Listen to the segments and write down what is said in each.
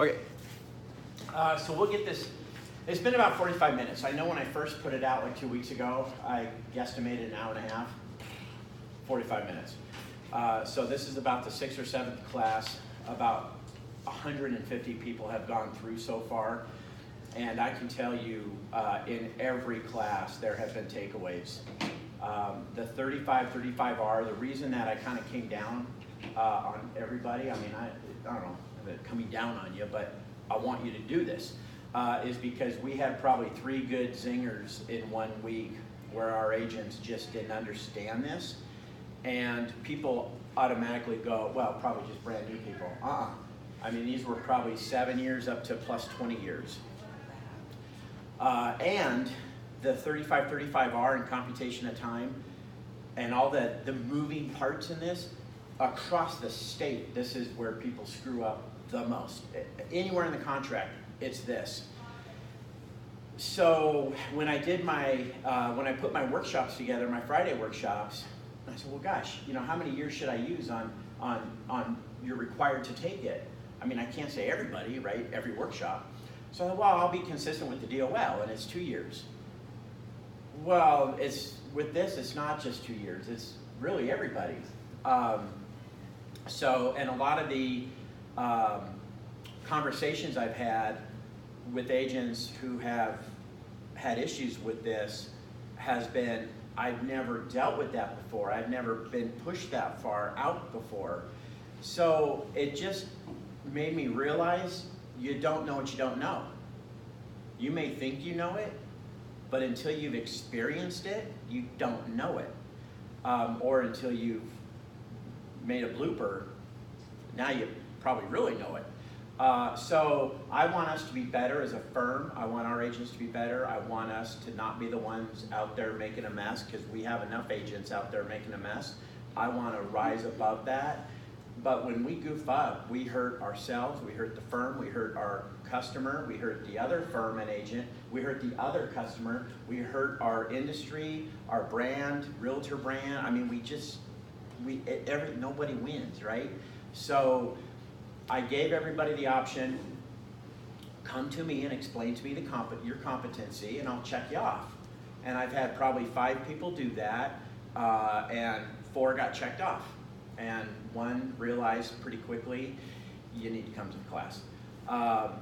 Okay, so we'll get this. It's been about 45 minutes. I know when I first put it out like 2 weeks ago, I guesstimated an hour and a half, 45 minutes. So this is about the 6th or 7th class. About 150 people have gone through so far. And I can tell you, in every class, there have been takeaways. The 35R, the reason that I kind of came down on everybody, I mean, I don't know, coming down on you, but I want you to do this, is because we had probably 3 good zingers in 1 week where our agents just didn't understand this. And people automatically go, well, probably just brand new people. I mean, these were probably 7 years up to plus 20 years. And the 35R and computation of time and all the moving parts in this, across the state, this is where people screw up the most. Anywhere in the contract, it's this. So when I did my, when I put my workshops together, my Friday workshops, I said, well, gosh, you know, how many years should I use on you're required to take it? I mean, I can't say everybody, right? Every workshop. So I thought, well, I'll be consistent with the DOL, and it's 2 years. Well, with this, it's not just 2 years. It's really everybody. So, and a lot of the conversations I've had with agents who have had issues with this has been, I've never dealt with that before. I've never been pushed that far out before. So it just made me realize you don't know what you don't know. You may think you know it, but until you've experienced it, you don't know it. Or until you've made a blooper, now you probably really know it. So I want us to be better as a firm. I want our agents to be better. I want us to not be the ones out there making a mess, because we have enough agents out there making a mess. I want to rise above that. But when we goof up, we hurt ourselves, we hurt the firm, we hurt our customer, we hurt the other firm and agent, we hurt the other customer, we hurt our industry, our brand, realtor brand. I mean, nobody wins, right? So I gave everybody the option, come to me and explain to me your competency, and I'll check you off. And I've had probably 5 people do that, and 4 got checked off. And 1 realized pretty quickly, you need to come to the class.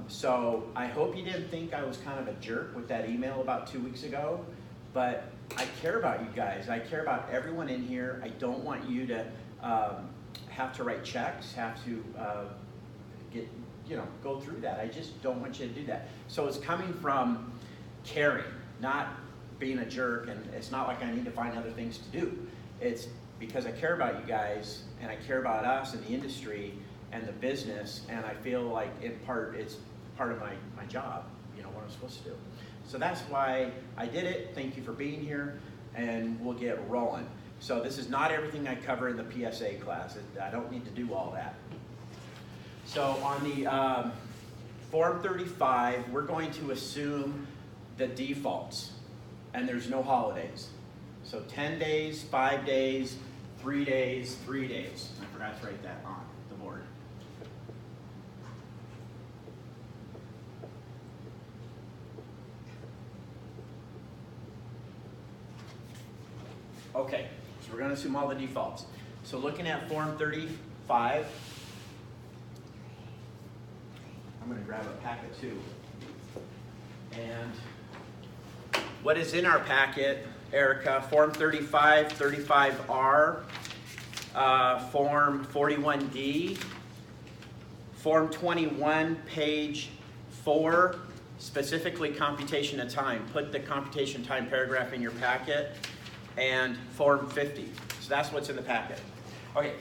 So I hope you didn't think I was kind of a jerk with that email about 2 weeks ago, but I care about you guys. I care about everyone in here. I don't want you to have to write checks, have to go through that. I just don't want you to do that. So it's coming from caring, not being a jerk, and it's not like I need to find other things to do. It's because I care about you guys, and I care about us and the industry and the business, and I feel like it's part of my job, what I'm supposed to do. So that's why I did it. Thank you for being here, and we'll get rolling. So this is not everything I cover in the PSA class. I don't need to do all that. So on the Form 35, we're going to assume the defaults, and there's no holidays. So 10 days, 5 days, 3 days, 3 days. I forgot to write that on the board. Okay, so we're going to assume all the defaults. So looking at Form 35, I'm going to grab a packet too. And what is in our packet, Erica? Form 35, 35R, Form 41D, Form 21, page 4, specifically computation of time. Put the computation time paragraph in your packet, and Form 50. So that's what's in the packet. Okay.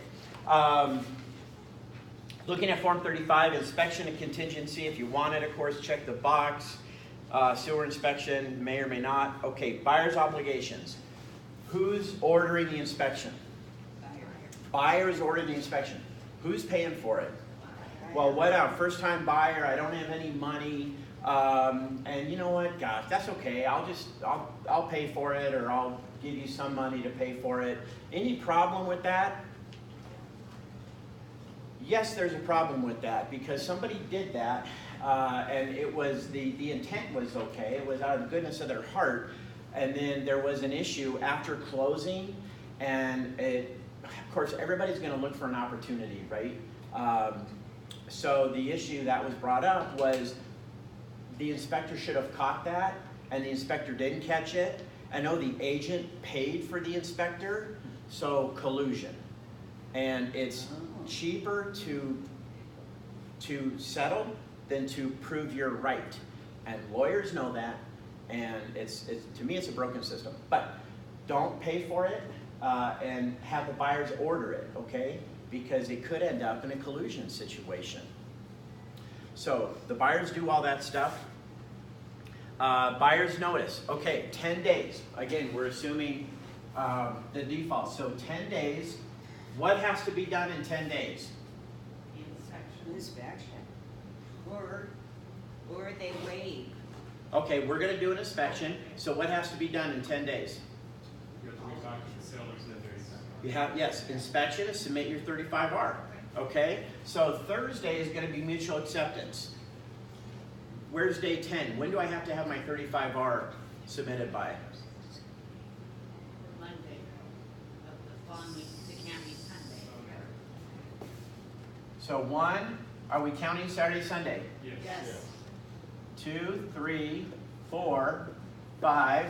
Looking at Form 35, Inspection and Contingency. If you want it, of course, check the box. Sewer inspection, may or may not. Okay, buyer's obligations. Who's ordering the inspection? Buyer is ordering the inspection. Who's paying for it? Well, what a first-time buyer, I don't have any money, and you know what, gosh, that's okay. I'll pay for it, or I'll give you some money to pay for it. Any problem with that? yes, there's a problem with that because somebody did that, and it was the intent was okay. It was out of the goodness of their heart, and then there was an issue after closing, and of course, everybody's going to look for an opportunity, right? So the issue that was brought up was the inspector should have caught that, and the inspector didn't catch it. I know the agent paid for the inspector, so collusion. And it's cheaper to settle than to prove you're right. And lawyers know that, and it's to me it's a broken system. But don't pay for it and have the buyers order it, okay? Because it could end up in a collusion situation. So the buyers do all that stuff. Buyer's notice, okay, 10 days. Again, we're assuming the default. So 10 days, what has to be done in 10 days? Inspection. Or they waive. Okay, we're going to do an inspection. So what has to be done in 10 days? You have to retalk to the sellers in 30 seconds. You have, yes, inspection and submit your 35R. Okay, so Thursday is going to be mutual acceptance. Where's day 10? When do I have to have my 35R submitted by? Monday of the following week. It can't be Sunday. So 1, are we counting Saturday, Sunday? Yes. Yes. 2, 3, 4, 5,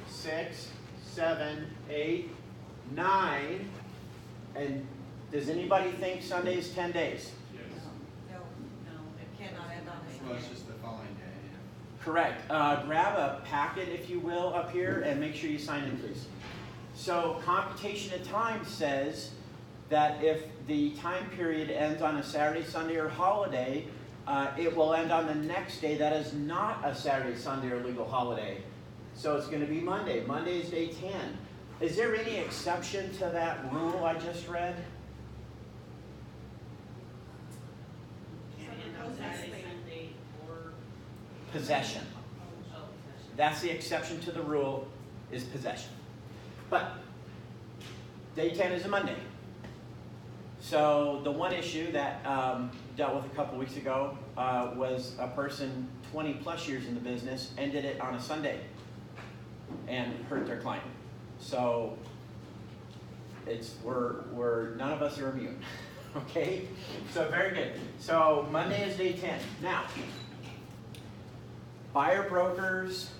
6, 7, 8, 9. And does anybody think Sunday is 10 days? Yes. No, it cannot end on a Well, it's just the following day. Correct. Grab a packet, if you will, up here and make sure you sign in, please. So computation of time says that if the time period ends on a Saturday, Sunday, or holiday, it will end on the next day that is not a Saturday, Sunday, or legal holiday. So it's going to be Monday. Monday is day 10. Is there any exception to that rule I just read? Can't end on Saturday, Sunday, or Possession. possession. That's the exception to the rule, is possession. But day 10 is a Monday. So the one issue that dealt with a couple weeks ago was a person 20 plus years in the business ended it on a Sunday and hurt their client. So we're none of us are immune. Okay? So very good. So Monday is day 10. Now, buyer brokers,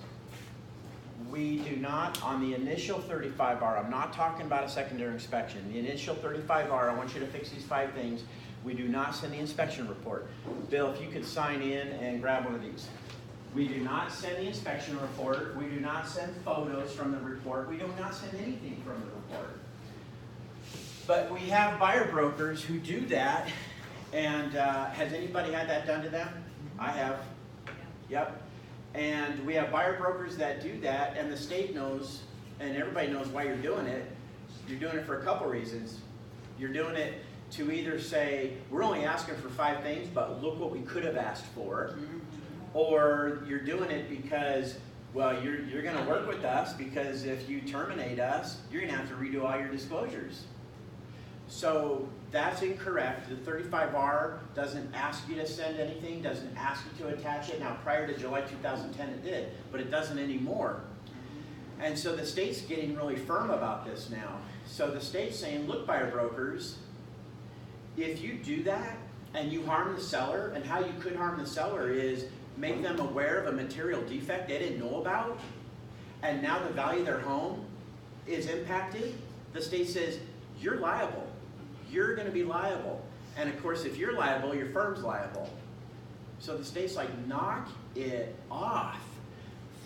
we do not, on the initial 35R, I'm not talking about a secondary inspection. The initial 35R, I want you to fix these 5 things. We do not send the inspection report. Bill, if you could sign in and grab one of these. We do not send the inspection report. We do not send photos from the report. We do not send anything from the report. But we have buyer brokers who do that. And has anybody had that done to them? I have. Yep. And we have buyer brokers that do that, and the state knows, and everybody knows why you're doing it. You're doing it for a couple reasons. You're doing it to either say, we're only asking for 5 things, but look what we could have asked for. Or you're doing it because, well, you're going to work with us because if you terminate us, you're going to have to redo all your disclosures. So that's incorrect. The 35R doesn't ask you to send anything, doesn't ask you to attach it. Now, prior to July 2010, it did, but it doesn't anymore. And so the state's getting really firm about this now. So the state's saying, look, buyer brokers, if you do that and you harm the seller, and how you could harm the seller is make them aware of a material defect they didn't know about, and now the value of their home is impacted, the state says, you're liable. You're going to be liable. And of course, if you're liable, your firm's liable. So the state's like, knock it off.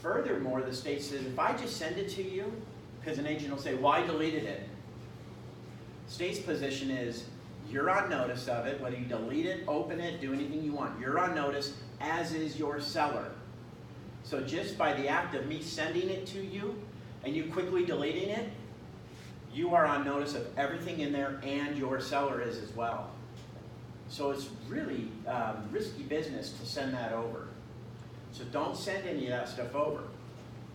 Furthermore, the state says, if I just send it to you, because an agent will say, well, I deleted it. State's position is, you're on notice of it, whether you delete it, open it, do anything you want. You're on notice, as is your seller. So just by the act of me sending it to you, and you quickly deleting it, you are on notice of everything in there, and your seller is as well. So it's really risky business to send that over. So don't send any of that stuff over.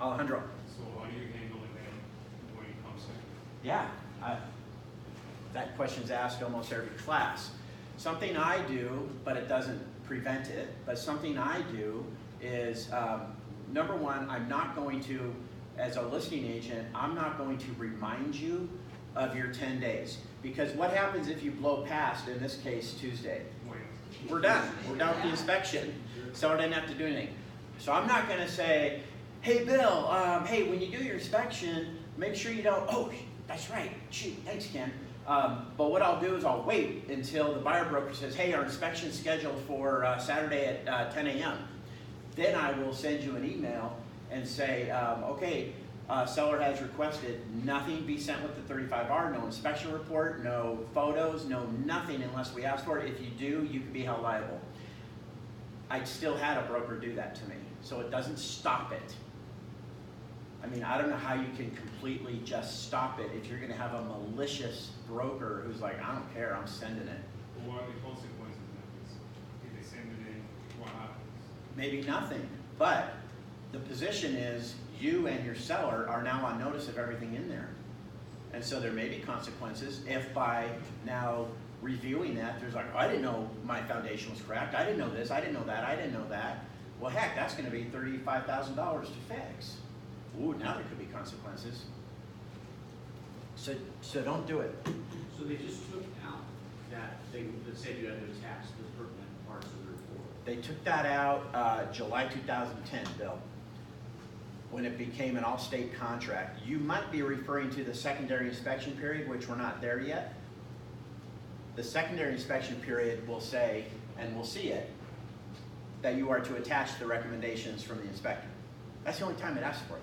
Alejandro. So how do you handle it when it comes in? Yeah, that question's asked almost every class. something I do, but it doesn't prevent it, but something I do is, number one, I'm not going to, as a listing agent, I'm not going to remind you of your 10 days. Because what happens if you blow past, in this case, Tuesday? We're done. We're done with the inspection. So I didn't have to do anything. So I'm not gonna say, hey Bill, hey, when you do your inspection, make sure you don't, oh, that's right, shoot, thanks Ken. But what I'll do is I'll wait until the buyer broker says, hey, our inspection's scheduled for Saturday at 10 a.m. Then I will send you an email and say, okay, seller has requested nothing be sent with the 35R, no inspection report, no photos, no nothing unless we ask for it. If you do, you can be held liable. I still had a broker do that to me, so it doesn't stop it. I mean, I don't know how you can completely just stop it if you're gonna have a malicious broker who's like, I don't care, I'm sending it. But what are the consequences of this? If they send it in, what happens? Maybe nothing, but the position is you and your seller are now on notice of everything in there. And so there may be consequences if by now reviewing that, there's like, oh, I didn't know my foundation was cracked, I didn't know this, I didn't know that, I didn't know that. Well, heck, that's gonna be $35,000 to fix. Ooh, now there could be consequences. So don't do it. So they just took out that thing that said you had to attach the pertinent parts of the report. They took that out July 2010, Bill, when it became an all-state contract. You might be referring to the secondary inspection period, which we're not there yet. The secondary inspection period will say, and we'll see it, that you are to attach the recommendations from the inspector. That's the only time it asks for it.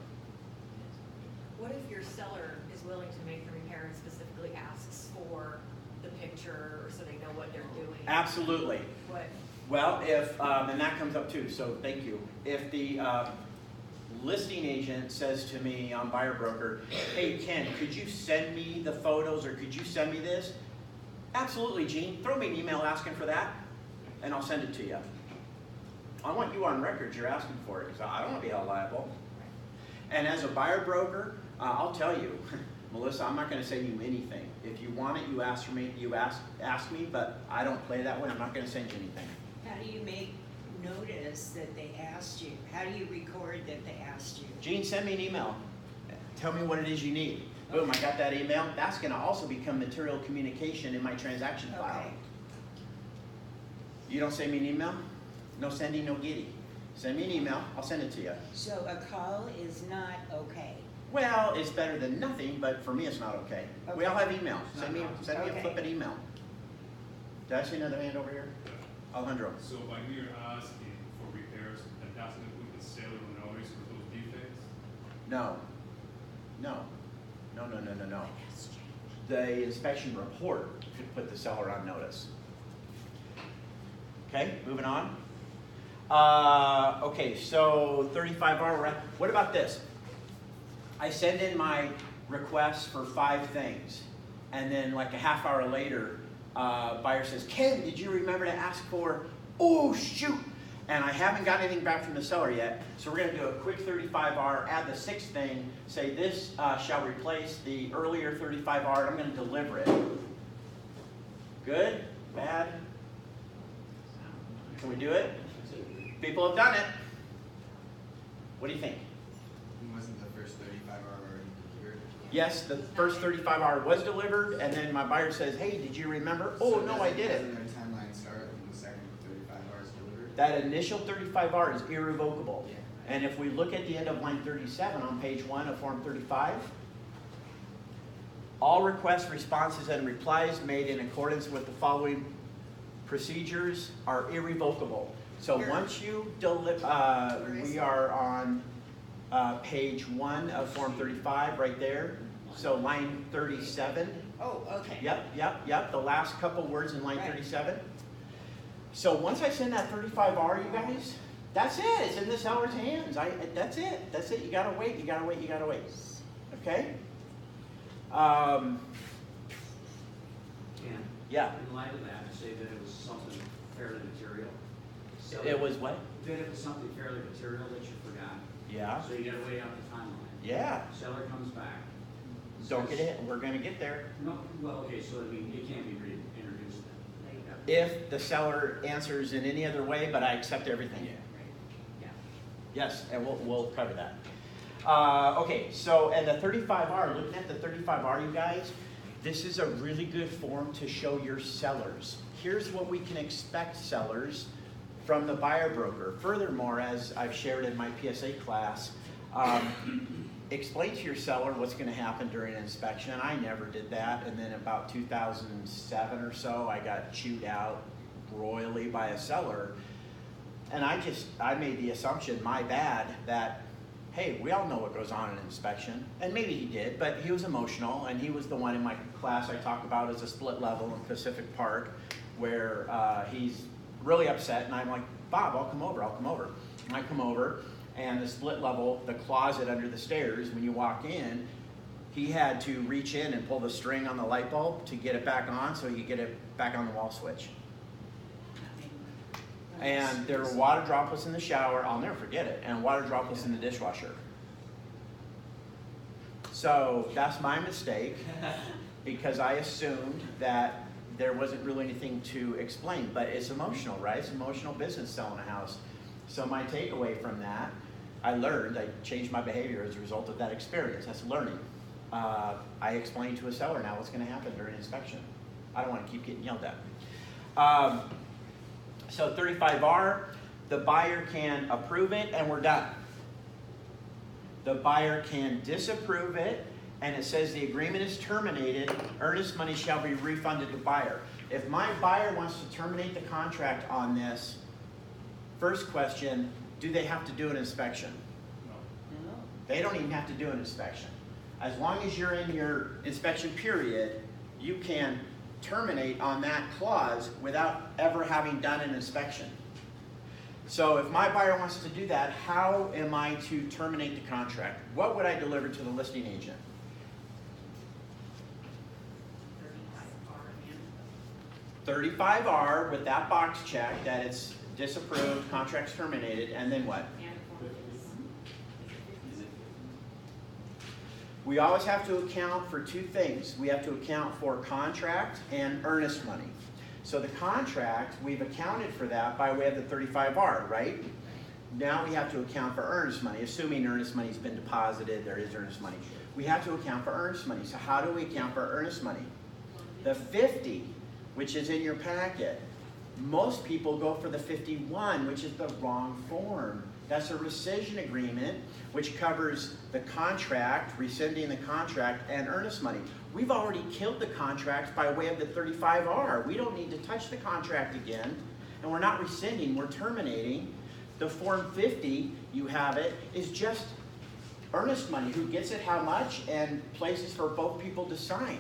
What if your seller is willing to make the repair and specifically asks for the picture so they know what they're doing? Absolutely. What? Well, if, and that comes up too, so thank you. If the listing agent says to me on buyer broker, hey Ken, could you send me the photos or could you send me this? Absolutely, Gene. Throw me an email asking for that and I'll send it to you. I want you on record you're asking for it because I don't want to be held liable. And as a buyer broker, I'll tell you, Melissa, I'm not going to say you anything. If you want it, you ask for me. You ask me, but I don't play that way. I'm not going to send you anything. How do you make notice that they asked you? How do you record that they asked you? Gene, send me an email. Tell me what it is you need. Boom, I got that email. That's going to also become material communication in my transaction file. Okay. You don't send me an email? No sending, no getting. Send me an email. I'll send it to you. So a call is not okay. Well, it's better than nothing, but for me, it's not okay. We all have emails. Send me a Okay. flippin' email. Did I see another hand over here? Alejandro. So by you're asking for repairs, that doesn't include the seller on notice for those defects? No. The inspection report could put the seller on notice. Okay, moving on. Okay, so 35R, what about this? I send in my request for 5 things, and then like a half hour later, buyer says, Ken, did you remember to ask for, oh shoot, and I haven't got anything back from the seller yet, so we're gonna do a quick 35R, add the 6th thing, say this shall replace the earlier 35R, and I'm gonna deliver it. Good? Bad? Can we do it? People have done it. What do you think? Wasn't the first 35 already procured? Yes, the first 35R was delivered, and then my buyer says, hey, did you remember? Oh, no, I did Doesn't it. their timeline start when the second 35R is delivered? That initial 35R is irrevocable. Yeah. And if we look at the end of line 37 on page 1 of Form 35, all requests, responses, and replies made in accordance with the following procedures are irrevocable. So Where? once you is we it? are on page 1 of Form 35 right there. So line 37. Oh, okay. Yep. The last couple words in line Right. 37. So once I send that 35R, you guys, that's it. It's in the seller's hands. That's it. That's it. You gotta wait. Okay. And Yeah. in light of that, say that it was something fairly material. So It was what? that it was something fairly material that you forgot. Yeah. So you gotta wait out the timeline. Yeah. Seller comes back. Don't get says- it. We're gonna get there. No, well, okay, so I mean, it can't be reintroduced then. if the seller answers in any other way, but I accept everything. Yeah. Yes, and we'll cover that. Okay, so, and the 35R, looking at the 35R, you guys, this is a really good form to show your sellers. Here's what we can expect, sellers, from the buyer broker. Furthermore, as I've shared in my PSA class, explain to your seller what's going to happen during an inspection. I never did that, and then about 2007 or so, I got chewed out royally by a seller. And I made the assumption, my bad, that, hey, we all know what goes on in an inspection. And maybe he did, but he was emotional, and he was the one in my class I talk about as a split level in Pacific Park, where he's really upset, and I'm like, Bob, I'll come over. And I come over, and the split level, the closet under the stairs, when you walk in, he had to reach in and pull the string on the light bulb to get it back on so he could get it back on the wall switch. And there were water droplets in the shower, I'll never forget it, and water droplets in the dishwasher. So that's my mistake, because I assumed that there wasn't really anything to explain, but it's emotional, right? It's emotional business selling a house. So my takeaway from that, I changed my behavior as a result of that experience. That's learning. I explained to a seller now what's going to happen during inspection. I don't want to keep getting yelled at. So 35R, the buyer can approve it and we're done. The buyer can disapprove it, and it says the agreement is terminated, earnest money shall be refunded to buyer. If my buyer wants to terminate the contract on this, first question, do they have to do an inspection? No. They don't even have to do an inspection. As long as you're in your inspection period, you can terminate on that clause without ever having done an inspection. So if my buyer wants to do that, how am I to terminate the contract? What would I deliver to the listing agent? 35R with that box check that it's disapproved, contract's terminated, and then what? We always have to account for two things. We have to account for contract and earnest money. So the contract, we've accounted for that by way of the 35R, right? Now we have to account for earnest money, assuming earnest money's been deposited, there is earnest money. We have to account for earnest money. So how do we account for earnest money? The 50, which is in your packet, most people go for the 51, which is the wrong form. That's a rescission agreement, which covers the contract, rescinding the contract, and earnest money. We've already killed the contract by way of the 35R. We don't need to touch the contract again, and we're not rescinding, we're terminating. The Form 50, you have it, is just earnest money, who gets it, how much, and places for both people to sign.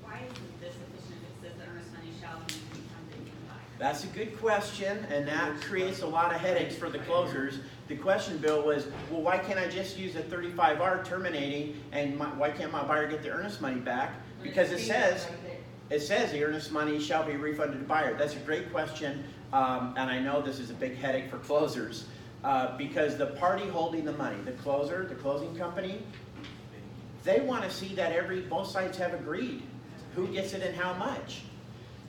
Why isn't this sufficient if it says that earnest money shall be refunded to the buyer? That's a good question, and that creates a lot of headaches for the closers. The question, Bill, was, well, why can't I just use a 35R terminating, and why can't my buyer get the earnest money back? Because it says the earnest money shall be refunded to buyer. That's a great question, and I know this is a big headache for closers, because the party holding the money, the closer, the closing company, they want to see that both sides have agreed who gets it and how much.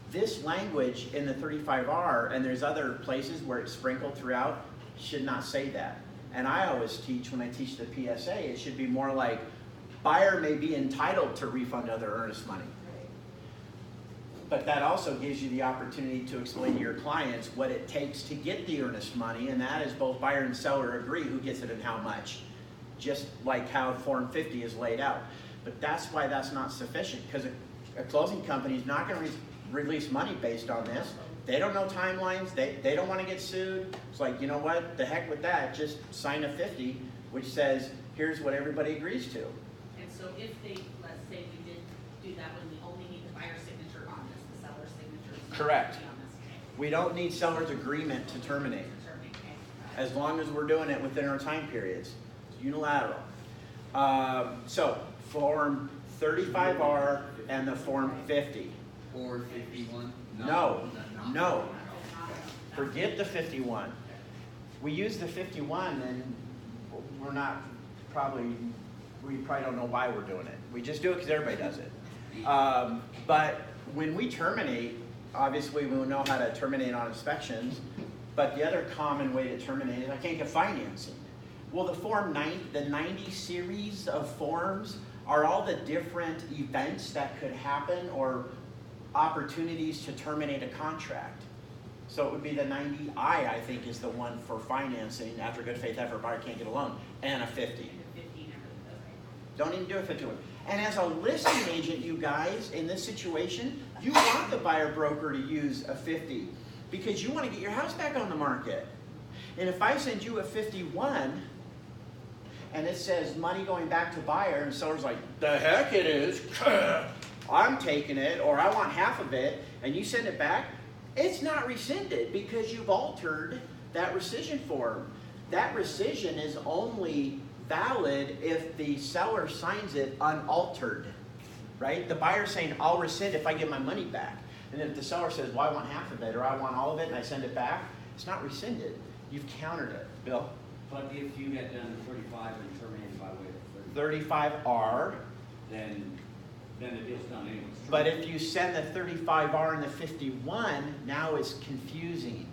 This language in the 35R, and there's other places where it's sprinkled throughout, should not say that. And I always teach, when I teach the PSA, it should be more like, buyer may be entitled to refund other earnest money. But that also gives you the opportunity to explain to your clients what it takes to get the earnest money, and that is both buyer and seller agree who gets it and how much. Just like how Form 50 is laid out. But that's why that's not sufficient, because a closing company is not going to release money based on this. They don't know timelines, they don't want to get sued. It's like, you know what, the heck with that, just sign a 50, which says, here's what everybody agrees to. And so if they, let's say we did do that when we only need the buyer's signature on this, the seller's signature is not Correct. on this, okay? We don't need seller's agreement to terminate, as long as we're doing it within our time periods. It's unilateral. So, Form 35R and the Form 50. Or 51? No. Forget the 51. We use the 51 and we probably don't know why we're doing it. We just do it because everybody does it. But when we terminate, obviously we know how to terminate on inspections, but the other common way to terminate is I can't get financing. Well, the 90 series of forms are all the different events that could happen or opportunities to terminate a contract. So it would be the 90I, I think, is the one for financing after good faith effort, buyer can't get a loan, and a 50. And the 15, everything, okay. Don't even do a 51. And as a listing agent, you guys, in this situation, you want the buyer broker to use a 50 because you want to get your house back on the market. And if I send you a 51 and it says money going back to buyer and seller's like, the heck it is, I'm taking it, or I want half of it, and you send it back, it's not rescinded because you've altered that rescission form. That rescission is only valid if the seller signs it unaltered, right? The buyer's saying, I'll rescind if I get my money back. And if the seller says, well, I want half of it, or I want all of it, and I send it back, it's not rescinded. You've countered it. Bill? But if you had done 35 and terminated by way of 35R, then the deal's done anyways. but if you send the 35R and the 51, now it's confusing.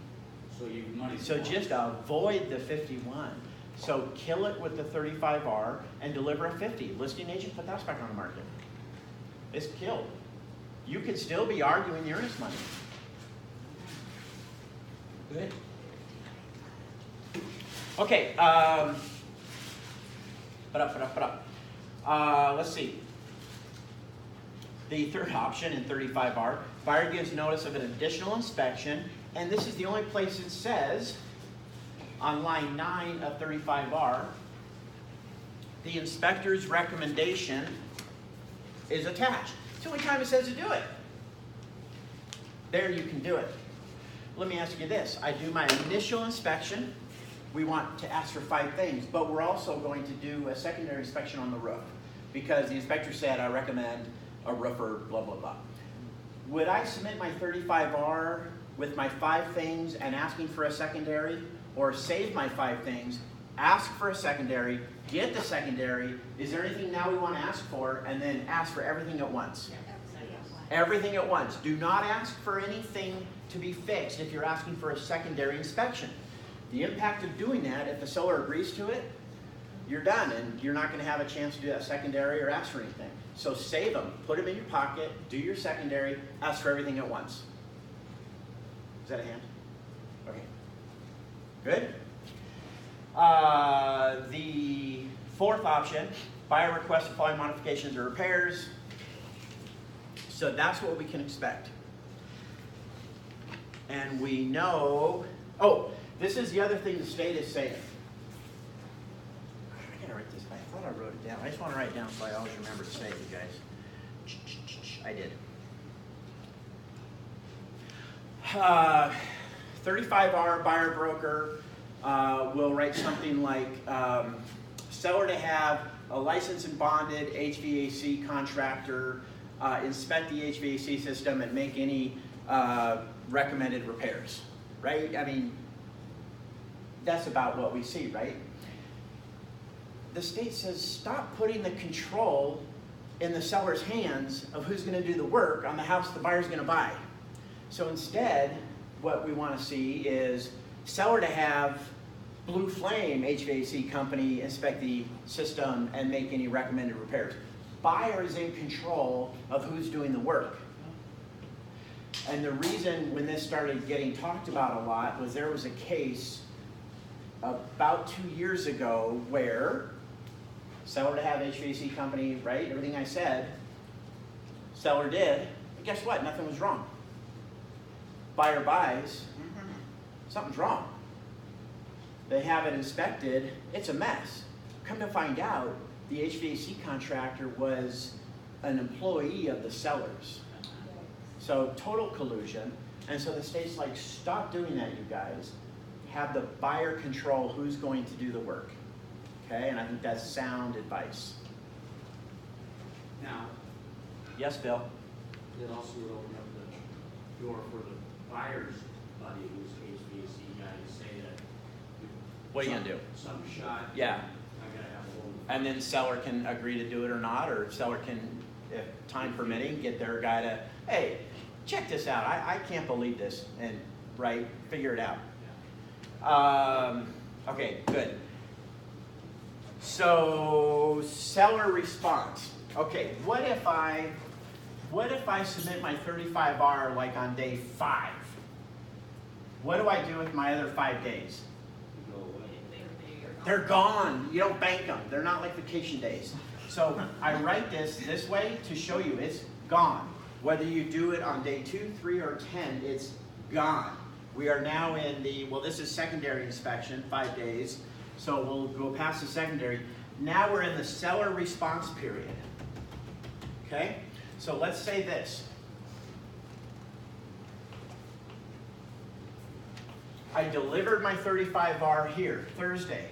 So you money. So just avoid the 51. So kill it with the 35R and deliver a 50. Listing agent, put that back on the market. It's killed. You could still be arguing the earnest money. Good. Okay. Let's see. The third option in 35R, buyer gives notice of an additional inspection, and this is the only place it says on line 9 of 35R, the inspector's recommendation is attached. It's the only time it says to do it. There you can do it. Let me ask you this. I do my initial inspection. We want to ask for 5 things, but we're also going to do a secondary inspection on the roof because the inspector said I recommend a roofer, blah, blah, blah. Would I submit my 35R with my 5 things and asking for a secondary, or save my 5 things, ask for a secondary, get the secondary, is there anything now we want to ask for, and then ask for everything at once? Everything at once. Do not ask for anything to be fixed if you're asking for a secondary inspection. The impact of doing that, if the seller agrees to it, you're done, and you're not going to have a chance to do that secondary or ask for anything. So save them, put them in your pocket, do your secondary, ask for everything at once. Is that a hand? Okay. Good. The fourth option, buyer requests the following modifications or repairs. So that's what we can expect. And we know, oh, this is the other thing the state is saying. I gotta write this. I thought I wrote it down. I just want to write it down so I always remember to say it, you guys. I did. 35R buyer broker will write something like seller to have a licensed and bonded HVAC contractor inspect the HVAC system and make any recommended repairs, right? I mean, that's about what we see, right? The state says stop putting the control in the seller's hands of who's going to do the work on the house the buyer's going to buy. So instead, what we want to see is seller to have Blue Flame HVAC company inspect the system and make any recommended repairs. Buyer is in control of who's doing the work. And the reason when this started getting talked about a lot was there was a case about 2 years ago where seller to have HVAC company, right? Everything I said, seller did, but guess what? Nothing was wrong. Buyer buys, something's wrong. They have it inspected, it's a mess. Come to find out, the HVAC contractor was an employee of the sellers. So total collusion. And so the state's like, stop doing that, you guys. Have the buyer control who's going to do the work. Okay, and I think that's sound advice. Now, Yes, Bill? it also would open up the door for the buyer's buddy who's HVAC guy to say that. What are you gonna do? Something shot. Yeah. I gotta have a whole. And then seller can agree to do it or not, or seller can, if time permitting, get their guy to, hey, check this out. I can't believe this. And, right, figure it out. Okay, good. So, seller response. Okay, what if I submit my 35R like on day 5? What do I do with my other 5 days? Go away. They're gone. You don't bank them. They're not like vacation days. So I write this way to show you it's gone. Whether you do it on day 2, 3, or 10, it's gone. We are now in the, well, this is secondary inspection, 5 days. So we'll go past the secondary. Now we're in the seller response period. Okay? So let's say this. I delivered my 35R here, Thursday.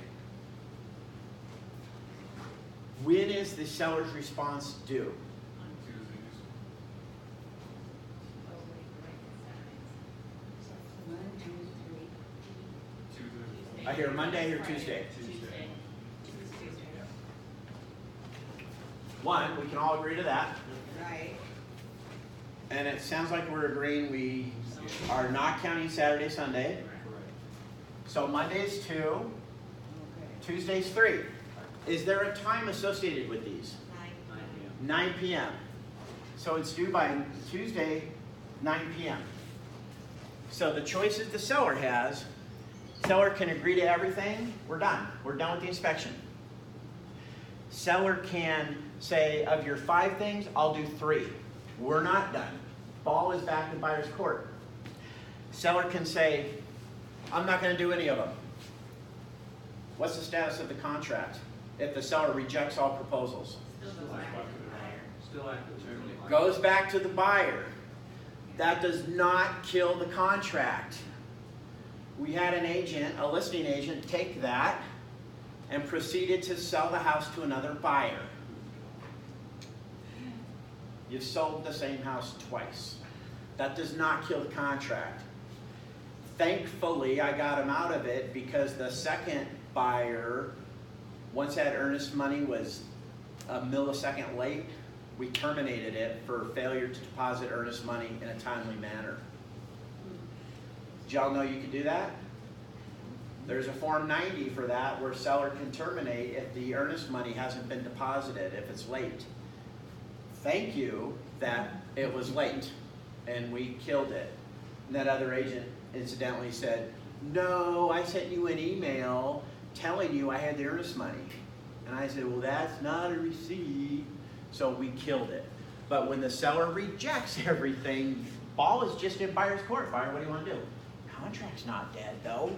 When is the seller's response due? Tuesdays. One, two, three. Tuesday. I hear Monday or Tuesday. Tuesday. One, we can all agree to that. Right. And it sounds like we're agreeing we are not counting Saturday, Sunday. So Monday's 2, Okay. Tuesday's 3. Is there a time associated with these? 9 p.m. So it's due by Tuesday, 9 p.m. So the choices the seller has, seller can agree to everything, we're done. We're done with the inspection. Seller can say, of your 5 things, I'll do 3. We're not done. Ball is back in buyer's court. Seller can say, I'm not going to do any of them. What's the status of the contract if the seller rejects all proposals? Still goes back to the buyer. Still active. Goes back to the buyer. That does not kill the contract. We had an agent, a listing agent, take that and proceeded to sell the house to another buyer. You've sold the same house twice. That does not kill the contract. Thankfully, I got him out of it because the second buyer, once that earnest money was a millisecond late, we terminated it for failure to deposit earnest money in a timely manner. Did y'all know you could do that? There's a Form 90 for that where seller can terminate if the earnest money hasn't been deposited, if it's late. Thank you that it was late and we killed it. And that other agent incidentally said, no, I sent you an email telling you I had the earnest money. And I said, well, that's not a receipt. So we killed it. But when the seller rejects everything, ball is just in buyer's court. Buyer, what do you want to do? Contract's not dead, though.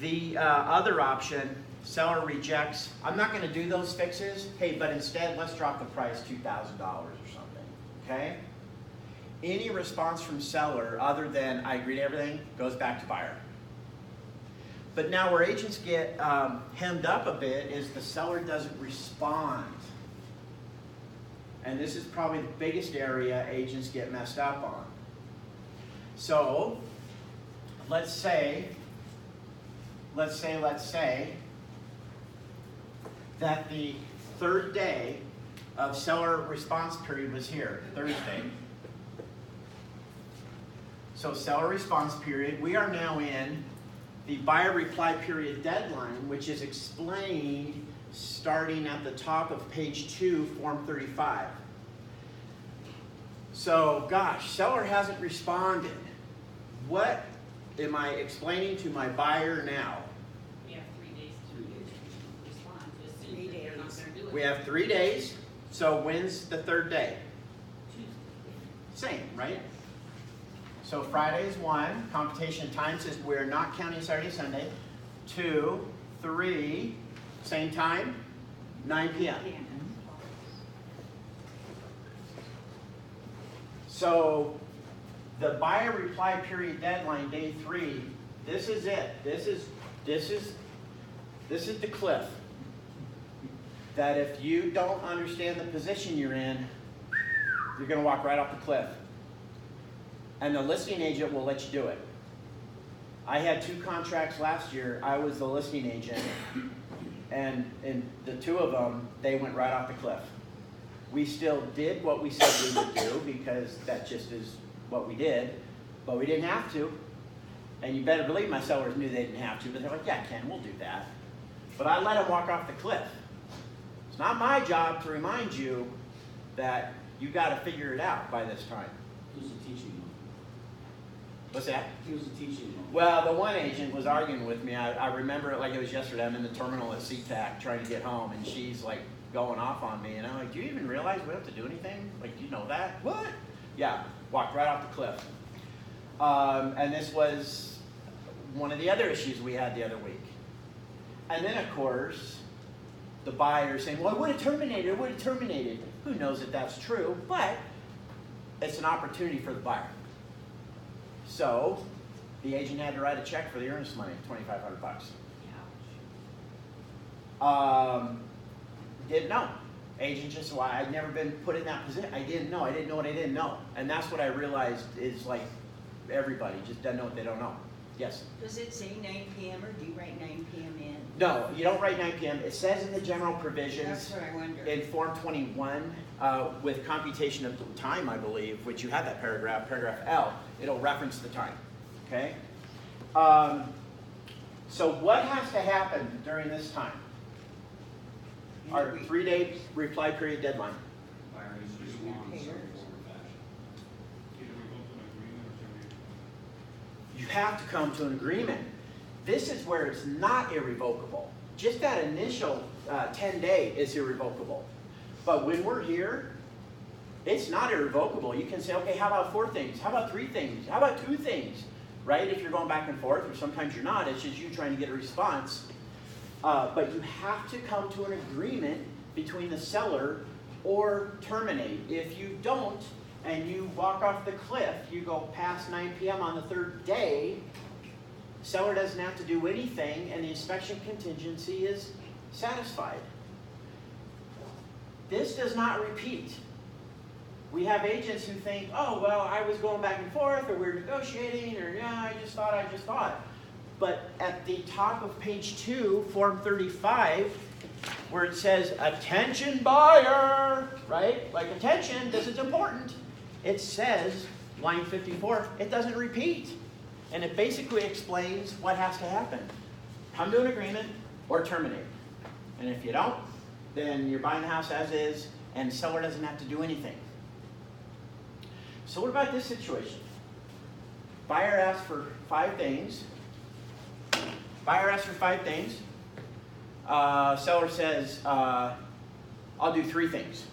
The other option, seller rejects, I'm not going to do those fixes. Hey, but instead, let's drop the price $2,000 or something. Okay? Any response from seller other than I agree to everything goes back to buyer. But now where agents get hemmed up a bit is the seller doesn't respond. And this is probably the biggest area agents get messed up on. So, let's say that the 3rd day of seller response period was here, Thursday. So seller response period, we are now in the buyer reply period deadline, which is explained starting at the top of page 2, form 35. So, gosh, seller hasn't responded. What am I explaining to my buyer now? We have 3 days to respond to assume 3 that they're not days. gonna do it. We have 3 days, so when's the 3rd day? Tuesday. Same, right? So Friday is 1, computation time says we're not counting Saturday, Sunday. 2, 3, same time, 9 p.m. So the buyer reply period deadline, day 3, this is it. This is the cliff. That if you don't understand the position you're in, you're going to walk right off the cliff. And the listing agent will let you do it. I had 2 contracts last year. I was the listing agent. And in the 2 of them, they went right off the cliff. We still did what we said we would do because that just is what we did, but we didn't have to. And you better believe my sellers knew they didn't have to, but they're like, yeah, Ken, we'll do that. But I let them walk off the cliff. It's not my job to remind you that you got to figure it out by this time. He was a teaching moment. What's that? He was a teaching moment. Well, the one agent was arguing with me. I remember it like it was yesterday. I'm in the terminal at SeaTac trying to get home, and she's like going off on me. And I'm like, do you even realize we don't have to do anything? Like, do you know that? What? Yeah, walked right off the cliff. And this was one of the other issues we had the other week. And then, of course, the buyer saying, well, I would have terminated, I would have terminated. Who knows if that's true, but it's an opportunity for the buyer. So the agent had to write a check for the earnest money, $2,500. Didn't know. Agent just, well, I'd never been put in that position. I didn't know what I didn't know. And that's what I realized is like everybody just doesn't know what they don't know. Yes? Does it say 9 PM or do you write 9 PM in? No, you don't write 9 PM. It says in the general provisions That's what I wondered. in Form 21 with computation of time, I believe, which you have that paragraph L, it'll reference the time. Okay? So what has to happen during this time? Our 3-day reply period deadline. Buyer needs to respond in some form or fashion. Either we go to an agreement or terminate. You have to come to an agreement. This is where it's not irrevocable. Just that initial 10-day is irrevocable. But when we're here, it's not irrevocable. You can say, okay, how about 4 things? How about 3 things? How about 2 things? Right? If you're going back and forth, or sometimes you're not, it's just you trying to get a response. But you have to come to an agreement between the seller or terminate. If you don't, and you walk off the cliff, you go past 9 PM on the 3rd day, seller doesn't have to do anything, and the inspection contingency is satisfied. This does not repeat. We have agents who think, oh, well, I was going back and forth, or we're negotiating, or yeah, I just thought. But at the top of page 2, Form 35, where it says, attention buyer, right? Like, attention, this is important. It says, line 54, it doesn't repeat. And it basically explains what has to happen. Come to an agreement or terminate. And if you don't, then you're buying the house as is, and the seller doesn't have to do anything. So what about this situation? Buyer asks for 5 things. Buyer asks for 5 things. Seller says, I'll do 3 things.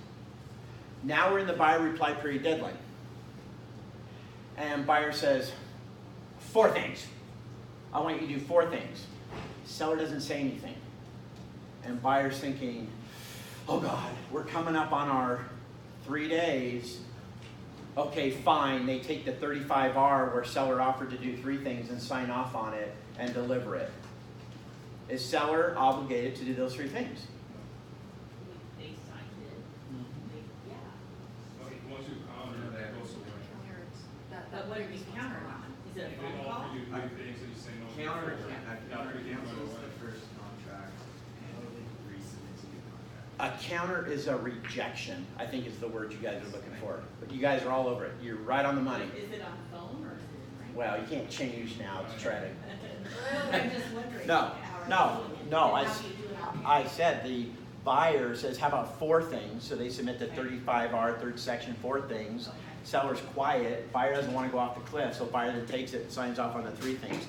Now we're in the buyer reply period deadline. And buyer says, 4 things. I want you to do 4 things. Seller doesn't say anything. And buyer's thinking, oh God, we're coming up on our 3 days. Okay, fine. They take the 35R where seller offered to do 3 things and sign off on it and deliver it. Is seller obligated to do those 3 things? They signed it. Yeah. Once you counter, that goes away. But what are you counter on? Is it If a they phone call? offer you 3 things and you say no. Counter, Yeah. counter cancels the first contract and resubmits a new contract. A counter is a rejection, I think is the word you guys are looking for. But you guys are all over it. You're right on the money. Is it on the phone or is it in writing? Well, you can't change now to try to. I'm just wondering. No, how are no, you doing it? no. And how do you do it on the- I said the buyer says, how about 4 things? So they submit the 35R, 3rd section, 4 things. Okay. Seller's quiet. Buyer doesn't want to go off the cliff, so buyer then takes it and signs off on the 3 things.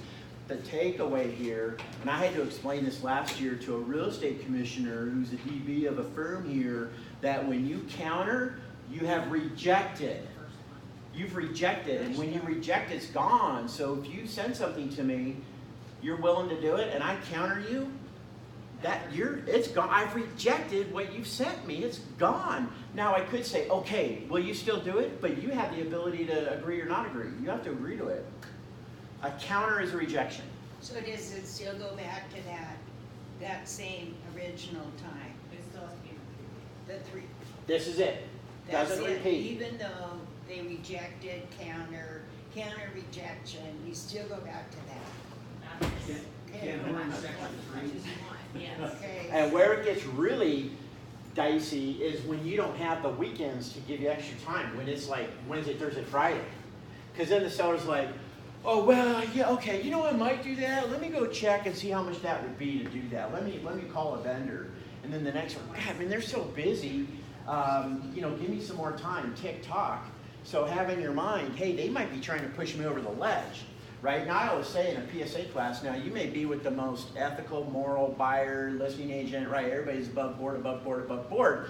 The takeaway here, and I had to explain this last year to a real estate commissioner who's a DB of a firm here, that when you counter, you have rejected. You've rejected, and when you reject, it's gone. So if you send something to me, you're willing to do it, and I counter you, it's gone. I've rejected what you've sent me. It's gone. Now I could say, okay, will you still do it? But you have the ability to agree or not agree. You have to agree to it. A counter is a rejection. So does it still go back to that same original time? It still has to be reviewed. The 3. This is it. That's Doesn't it. repeat. Even though they rejected counter rejection, you still go back to that. Ken, we're in section 3. Yes. Okay. And where it gets really dicey is when you don't have the weekends to give you extra time, when it's like Wednesday, Thursday, Friday. Because then the seller's like, oh, well, yeah, okay, you know, I might do that. Let me go check and see how much that would be to do that. Let me call a vendor. And then the next one, God, I mean, they're so busy. You know, give me some more time, tick-tock. So have in your mind, hey, they might be trying to push me over the ledge, right? Now, I always say in a PSA class, now you may be with the most ethical, moral buyer, listing agent, right? Everybody's above board, above board, above board.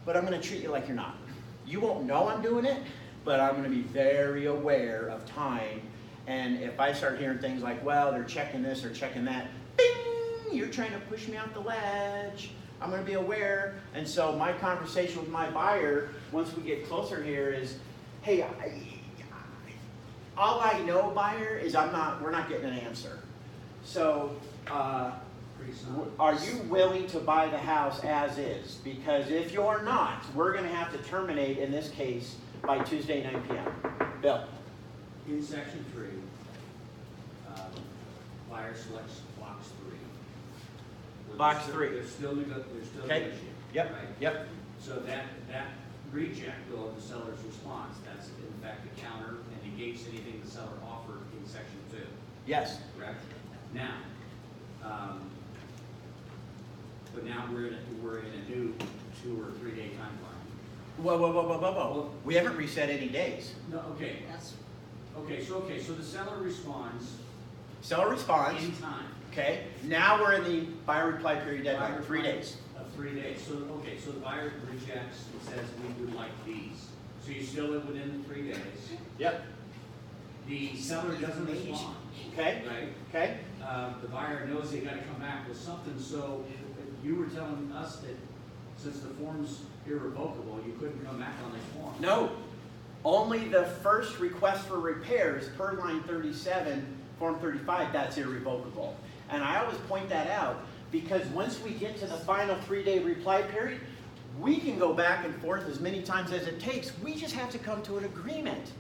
But I'm going to treat you like you're not. You won't know I'm doing it, but I'm going to be very aware of time. And if I start hearing things like, well, they're checking this or checking that, bing, you're trying to push me out the ledge. I'm going to be aware. And so my conversation with my buyer, once we get closer here, is, hey, all I know, buyer, is we're not getting an answer. So are you willing to buy the house as is? Because if you're not, we're going to have to terminate, in this case, by Tuesday, 9 p.m. Bill? In section 3, buyer selects box 3. Box 3. They're still Okay. negotiating. Yep. Right? Yep. So that reject of the seller's response, that's in fact a counter and negates anything the seller offered in section 2. Yes. Correct? Now, but now we're in a new 2 or 3 day timeline. Whoa. We haven't reset any days. No, okay. That's, So the seller responds Seller responds. in time. Okay. Now we're in the buyer reply period deadline, Buyer 3 reply days. Of 3 days. So the buyer rejects and says, we would like these. So you still live within the 3 days. Yep. The seller doesn't respond. Okay. Right? Okay. The buyer knows they gotta come back with something, so you were telling us that since the form's irrevocable, you couldn't come back on this form. No. Only the first request for repairs per line 37, form 35, that's irrevocable. And I always point that out because once we get to the final 3 day reply period, we can go back and forth as many times as it takes. We just have to come to an agreement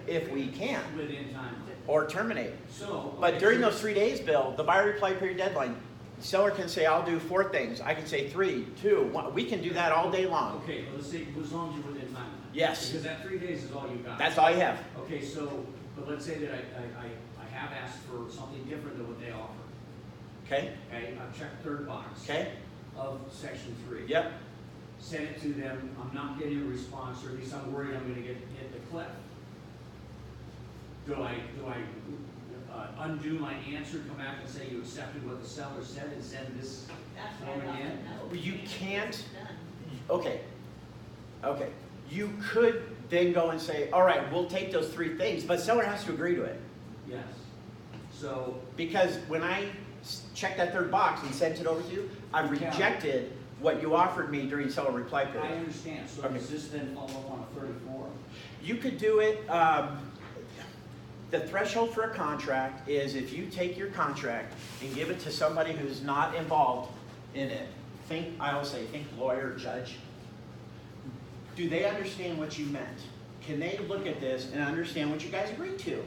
if we can, Within time. or terminate. So. But okay, during so- those 3 days, Bill, the buyer reply period deadline, the seller can say, I'll do 4 things. I can say 3, 2, 1. We can do that all day long. Okay, well, let's say, as long as you're within time. Yes. Because that 3 days is all you got. That's all you have. Okay, so, but let's say that I have asked for something different than what they offer. Okay? Okay, I've checked third box. Okay? Of section 3. Yep. Send it to them, I'm not getting a response, or at least I'm worried I'm gonna hit the cliff. Do I undo my answer, come back and say you accepted what the seller said and send this That's form why I again? don't know. You can't. It's done. Okay. Okay. You could then go and say, all right, we'll take those 3 things, but seller has to agree to it. Yes. So, Because when I checked that third box and sent it over to you, I You can't. rejected what you offered me during seller reply I period. understand, so Okay. does this then follow up on a 34? You could do it, the threshold for a contract is if you take your contract and give it to somebody who's not involved in it. I always say, think lawyer, judge. Do they understand what you meant? Can they look at this and understand what you guys agreed to?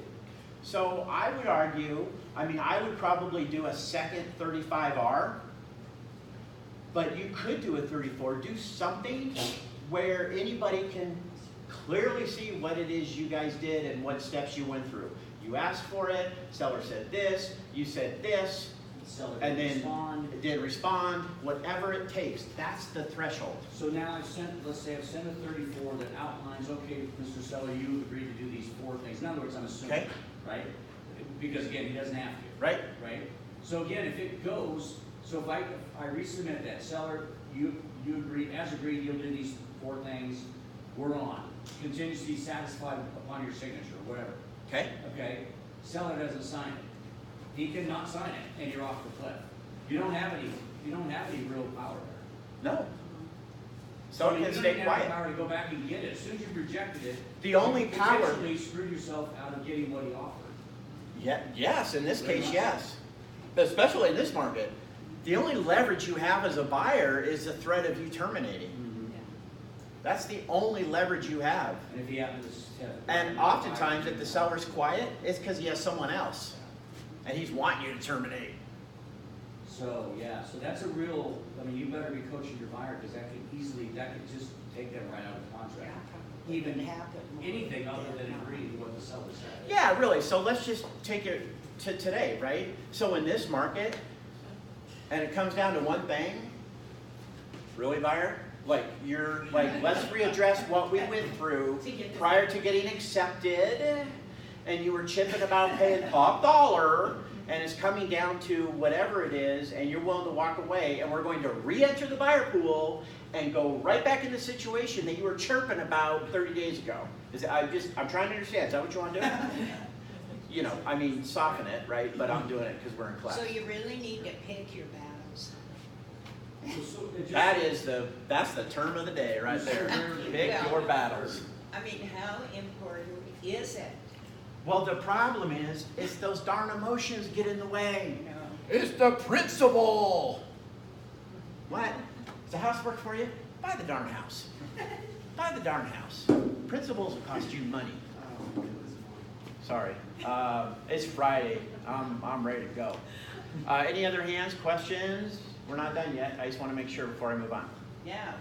So I would argue, I would probably do a second 35R, but you could do a 34. Do something where anybody can clearly see what it is you guys did and what steps you went through. You asked for it, seller said this, you said this, The seller and didn't then respond. it did respond, whatever it takes. That's the threshold. So now let's say I've sent a 34 that outlines, okay, Mr. Seller, you agreed to do these 4 things. In other words, I'm assuming, Okay. right? Because again, he doesn't have to. Right? Right? So again, if it goes, so if I resubmit that, seller, you agreed, as agreed, you'll do these 4 things, we're on. Contingency satisfied upon your signature, or whatever. Okay? Okay? Seller doesn't sign it. He cannot sign it, and you're off the cliff. You don't have any real power there. No. Seller You can don't stay even have the quiet. power to go back and get it. As soon as you've rejected it, The only you power. potentially screwed yourself out of getting what he offered. Yes, in this case, yes. Especially in this market. The only leverage you have as a buyer is the threat of you terminating. That's the only leverage you have. And if he happens to have. And oftentimes, if the seller's quiet, it's because he has someone else. And he's wanting you to terminate. So, yeah, so that's a real, I mean, you better be coaching your buyer, because that could just take them right out of the contract. Even anything other than agreeing to what the seller said. Yeah, really. So let's just take it to today, right? So in this market, and it comes down to one thing, really, buyer? Like, let's readdress what we went through prior to getting accepted, and you were chipping about paying top dollar, and it's coming down to whatever it is, and you're willing to walk away, and we're going to re-enter the buyer pool and go right back in the situation that you were chirping about 30 days ago. I'm trying to understand. Is that what you want to do? You know, I mean, soften it, right? But I'm doing it because we're in class. So you really need to pick your battles. That's the term of the day right there. Pick Well, your battles. I mean, how important is it? Well, the problem is those darn emotions get in the way. You know? It's the principle. What? Does the house work for you? Buy the darn house. Buy the darn house. Principles will cost you money. Sorry. It's Friday. I'm ready to go. Any other hands, questions? We're not done yet. I just want to make sure before I move on. Now,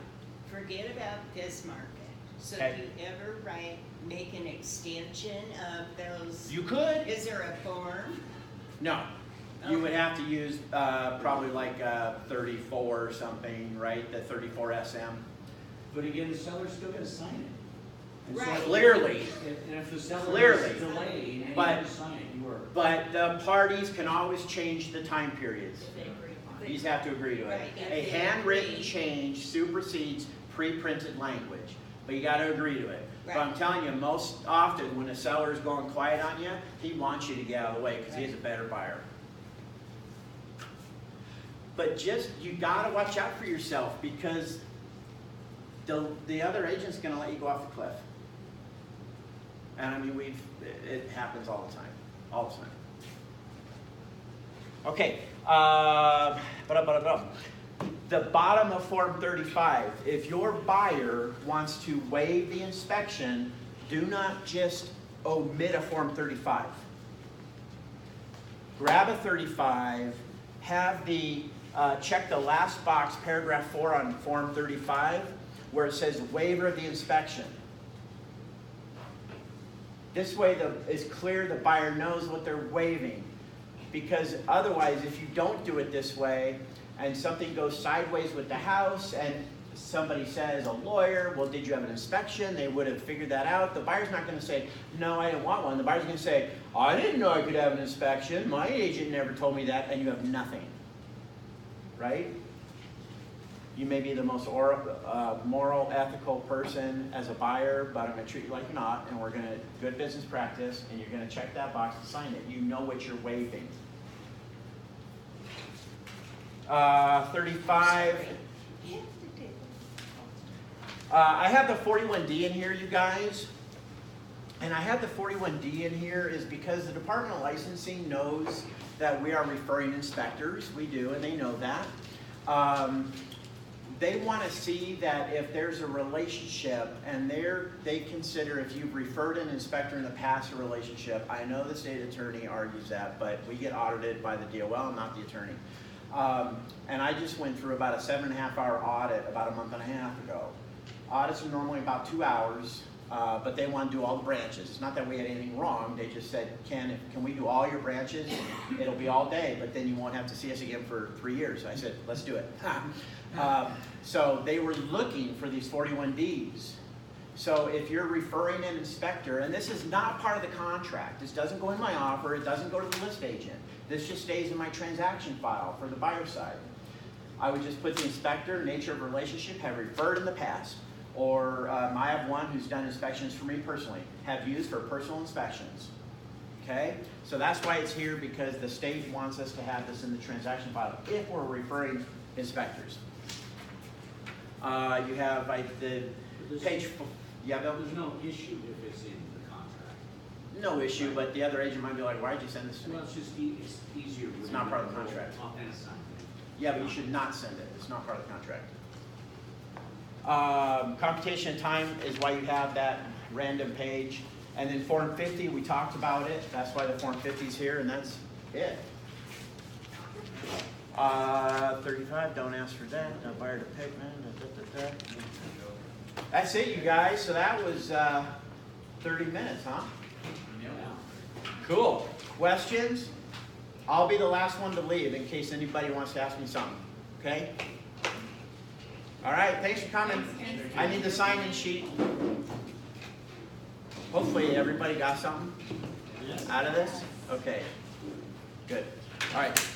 forget about this market. So Okay. do you ever make an extension of those? You could. Is there a form? No. You would have to use probably like 34 or something, right? The 34 SM. But again, the seller's still gonna sign it. And so- Right. Clearly. And if the seller Clearly. is delaying and you But- have to sign it, you are. But the parties can always change the time periods. If they agree upon it. These have to agree to it. Right, if A they handwritten agree. change supersedes pre-printed language, but you gotta agree to it. But I'm Right. telling you, most often when a seller is going quiet on you, he wants you to get out of the way because he is a better buyer. But you gotta watch out for yourself because the other agent's gonna let you go off the cliff. And I mean, it happens all the time, Okay, the bottom of Form 35, if your buyer wants to waive the inspection, do not just omit a Form 35. Grab a 35, have check the last box, paragraph 4 on Form 35, where it says waiver of the inspection. This way it's clear the buyer knows what they're waiving. Because otherwise, if you don't do it this way, and something goes sideways with the house, and somebody says, a lawyer, well, did you have an inspection? They would have figured that out. The buyer's not going to say, no, I didn't want one. The buyer's going to say, I didn't know I could have an inspection. My agent never told me that, and you have nothing. Right? You may be the most moral, ethical person as a buyer, but I'm going to treat you like you're not, and we're going to, good business practice, and you're going to check that box and sign it. You know what you're waiving. 35. I have the 41D in here, you guys. And I have the 41D in here is because the Department of Licensing knows that we are referring inspectors. We do, and they know that. They want to see that if there's a relationship and they consider if you've referred an inspector in the past a relationship. I know the state attorney argues that, but we get audited by the DOL, I'm not the attorney. And I just went through about a 7.5-hour audit about a month and a half ago. Audits are normally about 2 hours, but they want to do all the branches. It's not that we had anything wrong. They just said, can we do all your branches? It'll be all day, but then you won't have to see us again for 3 years. I said, let's do it. So they were looking for these 41Ds. So if you're referring an inspector, and this is not part of the contract, this doesn't go in my offer, it doesn't go to the list agent. This just stays in my transaction file for the buyer side. I would just put the inspector, nature of relationship, have referred in the past. Or I have one who's done inspections for me personally, have used for personal inspections. Okay? So that's why it's here, because the state wants us to have this in the transaction file if we're referring inspectors. You have the page, yeah, Bill? There's no issue if it's in the contract. No issue, but the other agent might be like, why'd you send this to me? Well, it's just it's easier. It's not part of the contract. And a sign. Yeah, but you should not send it. It's not part of the contract. Computation time is why you have that random page. And then Form 50, we talked about it. That's why the Form 50 is here, and that's it. 35, don't ask for that, no buyer to pigment, That's it, you guys, so that was, 30 minutes, huh? Cool. Questions? I'll be the last one to leave in case anybody wants to ask me something, okay? All right, thanks for coming. I need the sign-in sheet. Hopefully everybody got something out of this? Okay, good. All right.